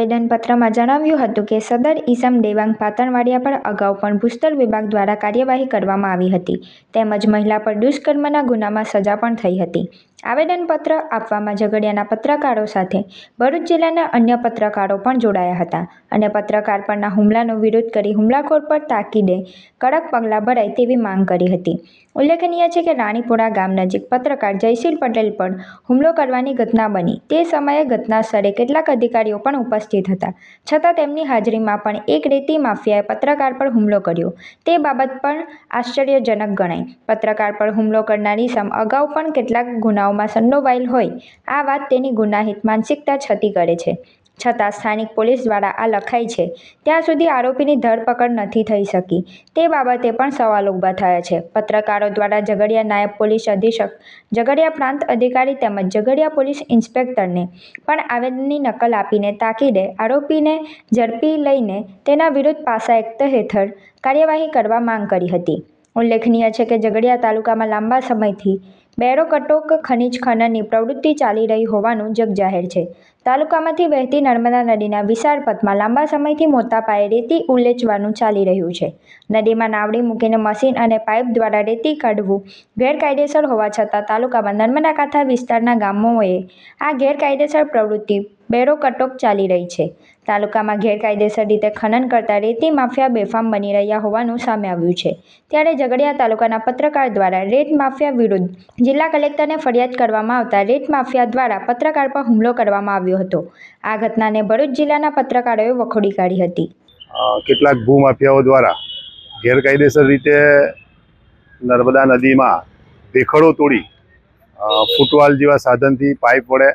આવેદનપત્રમાં જણાવ્યું હતું કે સદર ઈસમ દેવાંગ પાટણવાડિયા પર અગાઉ પણ ભૂસ્તર વિભાગ દ્વારા કાર્યવાહી કરવામાં આવી હતી તેમજ મહિલા પર દુષ્કર્મના ગુનામાં સજા પણ થઈ હતી। આવેદનપત્ર આપવામાં ઝઘડિયાના પત્રકારો સાથે ભરૂચ જિલ્લાના અન્ય પત્રકારો પણ જોડાયા હતા અને પત્રકાર પરના હુમલાનો વિરોધ કરી હુમલાખોર પર તાકીદે કડક પગલાં ભરાય તેવી માંગ કરી હતી। ઉલ્લેખનીય છે કે રાણીપુરા ગામ નજીક પત્રકાર જયશીલ પટેલ પર હુમલો કરવાની ઘટના બની તે સમયે ઘટના સ્થળે કેટલાક અધિકારીઓ પણ ઉપસ્થિત હતા છતાં તેમની હાજરીમાં પણ એક રેતી માફિયાએ પત્રકાર પર હુમલો કર્યો તે બાબત પણ આશ્ચર્યજનક ગણાય। પત્રકાર પર હુમલો કરનાર ઈસમ અગાઉ પણ કેટલાક ગુનાઓમાં સંડોવાયેલ હોય આ વાત તેની ગુનાહિત માનસિકતા છતી કરે છે છતાં સ્થાનિક પોલીસ દ્વારા આ લખાઈ છે ત્યાં સુધી આરોપીની ધરપકડ નથી થઈ શકી તે બાબતે પણ સવાલો ઊભા થયા છે। પત્રકારો દ્વારા ઝઘડિયા નાયબ પોલીસ અધિક્ષક ઝઘડિયા પ્રાંત અધિકારી તેમજ ઝઘડિયા પોલીસ ઇન્સ્પેક્ટરને પણ આવેદનની નકલ આપીને તાકીદે આરોપીને ઝડપી લઈને તેના વિરુદ્ધ પાસા એક્ટ હેઠળ કાર્યવાહી કરવા માંગ કરી હતી। ઉલ્લેખનીય છે કે ઝઘડિયા તાલુકામાં લાંબા સમયથી બેરોકટોક ખનીજ ખનનની પ્રવૃત્તિ ચાલી રહી હોવાનું જગજાહેર છે। તાલુકામાંથી વહેતી નર્મદા નદીના વિશાળ પથમાં લાંબા સમયથી મોટા પાયે રેતી ઉલેચવાનું ચાલી રહ્યું છે। નદીમાં નાવડી મૂકીને મશીન અને પાઇપ દ્વારા રેતી કાઢવું ગેરકાયદેસર હોવા છતાં તાલુકામાં નર્મદા કાંઠા વિસ્તારના ગામોએ આ ગેરકાયદેસર પ્રવૃત્તિ બેરોકટોક ચાલી રહી છે। તાલુકામાં ગેરકાયદેસર રીતે ખનન કરતા રેતી માફિયા બેફામ બની રહ્યા હોવાનું સામે આવ્યું છે ત્યારે ઝઘડિયા તાલુકાના પત્રકાર દ્વારા રેત માફિયા વિરુદ્ધ જિલ્લા કલેક્ટરને ફરિયાદ કરવામાં આવતા રેત માફિયા દ્વારા પત્રકાર પર હુમલો કરવામાં આવ્યો હતો। આ ઘટનાને ભરૂચ જિલ્લાના પત્રકારોએ વખોડી કાઢી હતી। કેટલાક ભૂમાફિયાઓ દ્વારા ગેરકાયદેસર રીતે નર્મદા નદીમાં ભેખડો તોડી ફૂટવાલ જેવા સાધનથી પાઇપ વડે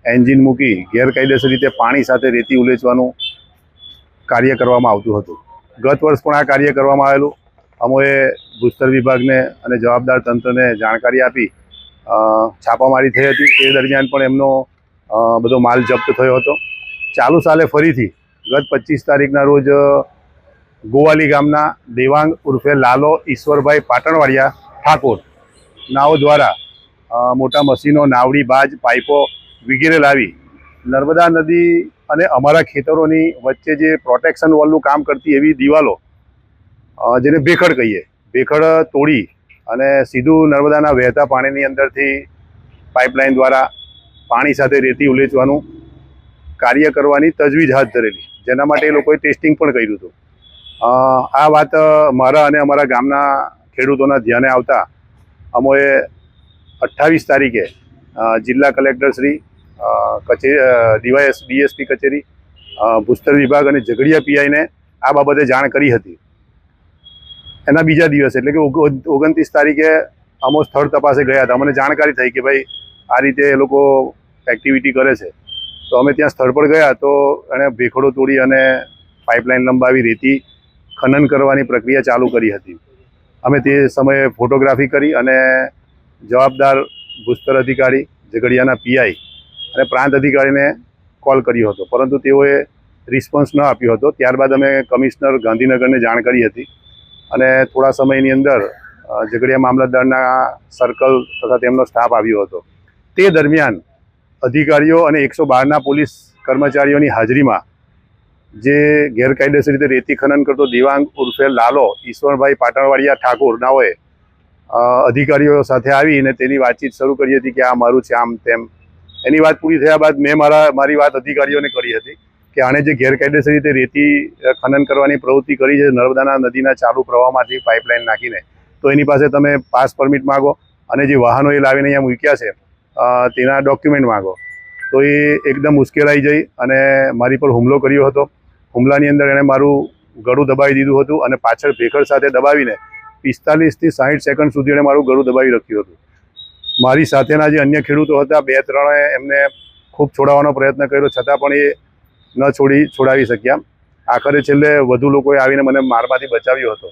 એન્જિન મૂકી ગેરકાયદેસર રીતે પાણી સાથે રેતી ઉલેચવાનું કાર્ય કરવામાં આવતું હતું। ગત વર્ષ પણ આ કાર્ય કરવામાં આવેલું। અમોએ ભૂસ્તર વિભાગને અને જવાબદાર તંત્રને જાણકારી આપી છાપામારી થઈ હતી તે દરમિયાન પણ એમનો બધો માલ જપ્ત થયો હતો। ચાલુ સાલે ફરીથી ગત 25 તારીખના રોજ ગોવાલી ગામના દેવાંગ ઉર્ફે લાલો ઈશ્વરભાઈ પાટણવાડિયા ઠાકોર નાઓ દ્વારા મોટા મશીનો નાવડી બાજ પાઇપો વગેરે લાવી નર્મદા નદી અને અમારા ખેતરોની વચ્ચે જે પ્રોટેક્શન વોલનું કામ કરતી એવી દિવાલો જેને ભેખડ કહીએ ભેખડ તોડી અને સીધું નર્મદાના વહેતા પાણીની અંદરથી પાઇપલાઇન દ્વારા પાણી સાથે રેતી ઉલેચવાનું કાર્ય કરવાની તજવીજ હાથ ધરેલી જેના માટે એ લોકોએ ટેસ્ટિંગ પણ કર્યું હતું। આ વાત મારા અને અમારા ગામના ખેડૂતોના ધ્યાને આવતા અમોએ 28 તારીખે જિલ્લા કલેક્ટર શ્રી ડીએસપી કચેરી ભૂસ્તર વિભાગ અને ઝઘડિયા પીઆઈને આ બાબતે જાણ કરી હતી। એના બીજા દિવસે એટલે કે 29 તારીખે અમો સ્થળ તપાસે ગયા હતા। અમને જાણકારી થઈ કે ભાઈ આ રીતે એ લોકો એક્ટિવિટી કરે છે તો અમે ત્યાં સ્થળ પર ગયા તો એણે ભેખડો તોડી અને પાઇપલાઇન લંબાવી રેતી ખનન કરવાની પ્રક્રિયા ચાલુ કરી હતી। અમે તે સમયે ફોટોગ્રાફી કરી અને જવાબદાર ભૂસ્તર અધિકારી ઝઘડિયાના પીઆઈ અને પ્રાંત અધિકારીને કોલ કર્યો હતો પરંતુ તેઓએ રિસ્પોન્સ ન આપ્યો હતો। ત્યારબાદ અમે કમિશનર ગાંધીનગરને જાણ કરી હતી અને થોડા સમયની અંદર ઝઘડિયા મામલતદારના સર્કલ તથા તેમનો સ્ટાફ આવ્યો હતો। તે દરમિયાન અધિકારીઓ અને 112ના પોલીસ કર્મચારીઓની હાજરીમાં જે ગેરકાયદેસર રીતે રેતી ખનન કરતો દેવાંગ ઉર્ફે લાલો ઈશ્વરભાઈ પાટણવાડિયા ઠાકોર નાઓએ અધિકારીઓ સાથે આવીને તેની વાતચીત શરૂ કરી હતી કે આ મારું છે આમ તેમ। એની વાત પૂરી થયા બાદ મેં મારી વાત અધિકારીઓને કરી હતી કે આણે જે ગેરકાયદેસર રીતે રેતી ખનન કરવાની પ્રવૃત્તિ કરી છે નર્મદાના નદીના ચાલુ પ્રવાહમાંથી પાઇપલાઇન નાખીને તો એની પાસે તમે પાસ પરમિટ માગો અને જે વાહનો એ લાવીને અહીંયા મૂક્યા છે તેના ડોક્યુમેન્ટ માગો। તો એ એકદમ મુશ્કેલાઈ જઈ અને મારી પર હુમલો કર્યો હતો। હુમલાની અંદર એણે મારું ગળું દબાવી દીધું હતું અને પાછળ ભેખડ સાથે દબાવીને 45 થી 60 સેકન્ડ સુધી એણે મારું ગળું દબાવી રાખ્યું હતું। મારી સાથેના જે અન્ય ખેડૂતો હતા 2-3એ એમને ખૂબ છોડાવવાનો પ્રયત્ન કર્યો છતાં પણ એ ન છોડાવી શક્યા। આખરે છેલ્લે વધુ લોકોએ આવીને મને મારમાંથી બચાવ્યો હતો।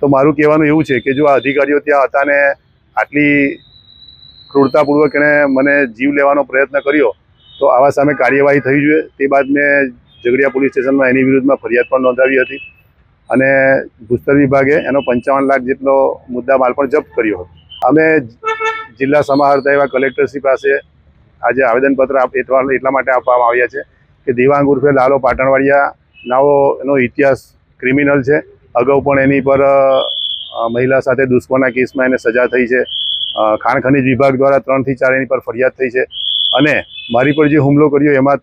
તો મારું કહેવાનું એવું છે કે જો આ અધિકારીઓ ત્યાં હતા ને આટલી ક્રૂરતાપૂર્વક એણે મને જીવ લેવાનો પ્રયત્ન કર્યો તો આવા સામે કાર્યવાહી થવી જોઈએ। તે બાદ મેં ઝઘડિયા પોલીસ સ્ટેશનમાં એની વિરુદ્ધમાં ફરિયાદ પણ નોંધાવી હતી અને ભૂસ્તર વિભાગે એનો 55 લાખ જેટલો મુદ્દા માલ પણ જપ્ત કર્યો હતો। અમે જિલ્લા સમાહર્તા એવા કલેક્ટરશ્રી પાસે આજે આવેદનપત્ર એટલા માટે આપવામાં આવ્યા છે કે દેવાંગ ઉર્ફે લાલો પાટણવાડિયા એનો ઇતિહાસ ક્રિમિનલ છે. અગાઉ પણ એની પર મહિલા સાથે દુષ્કર્મના કેસમાં એને સજા થઈ છે. ખાણ ખનીજ વિભાગ દ્વારા 3 થી 4 એની પર ફરિયાદ થઈ છે અને મારી પર જે હુમલો કર્યો એમાં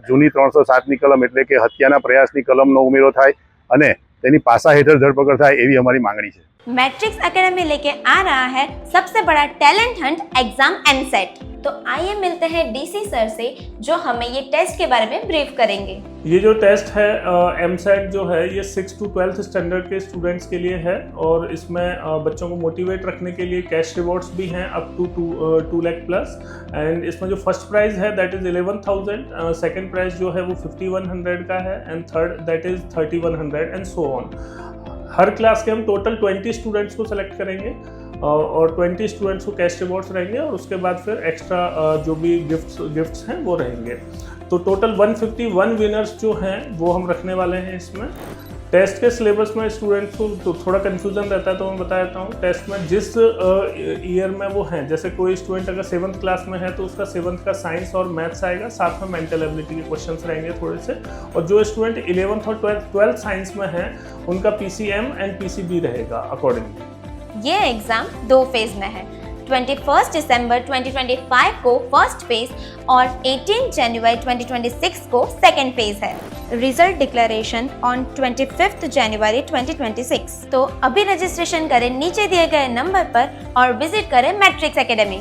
જૂની 307ની કલમ એટલે કે હત્યાના પ્રયાસની કલમનો ઉમેરો થાય અને તેની પાસા હેઠળ ધરપકડ થાય એવી અમારી માંગણી છે. मैट्रिक्स एकेडमी लेके आ रहा है सबसे बड़ा टैलेंट हंट एग्जाम एमसेट। तो आइए मिलते हैं डीसी सर से जो हमें ये टेस्ट के बारे में ब्रीफ करेंगे। ये जो टेस्ट है एमसेट जो है ये 6 to 12th स्टैंडर्ड के स्टूडेंट्स के लिए है और इसमें बच्चों को मोटिवेट रखने के लिए कैश रिवॉर्ड्स भी हैं up to 2 lakh plus. And इसमें जो फर्स्ट प्राइज़ है दैट इज़ 11,000, सेकंड प्राइज़ जो है वो 5,100 का है and third that is 3,100 and so on. हर क्लास के हम टोटल 20 स्टूडेंट्स को सेलेक्ट करेंगे और 20 स्टूडेंट्स को कैश रिवॉर्ड्स रहेंगे और उसके बाद फिर एक्स्ट्रा जो भी गिफ्ट्स हैं वो रहेंगे। तो टोटल 151 विनर्स जो हैं वो हम रखने वाले हैं इसमें। टेस्ट के सिलेबस में स्टूडेंट्स को तो थोड़ा कन्फ्यूज़न रहता है तो मैं बता देता हूँ। टेस्ट में जिस ईयर में वो हैं, जैसे कोई स्टूडेंट अगर 7th क्लास में है तो उसका 7th का साइंस और मैथ्स आएगा, साथ में मेंटल एबिलिटी के क्वेश्चंस रहेंगे थोड़े से। और जो स्टूडेंट 11th और 12th साइंस में है उनका PCM एंड PCB रहेगा अकॉर्डिंगली। ये एग्जाम 2 फेज में है। 21 दिसंबर 2025 को फर्स्ट फेज और 18 जनवरी 2026 को सेकेंड फेज है। रिजल्ट डिक्लेरेशन ऑन 25 जनवरी 2026। तो अभी रजिस्ट्रेशन करें नीचे दिए गए नंबर पर और विजिट करें मैट्रिक्स एकेडमी।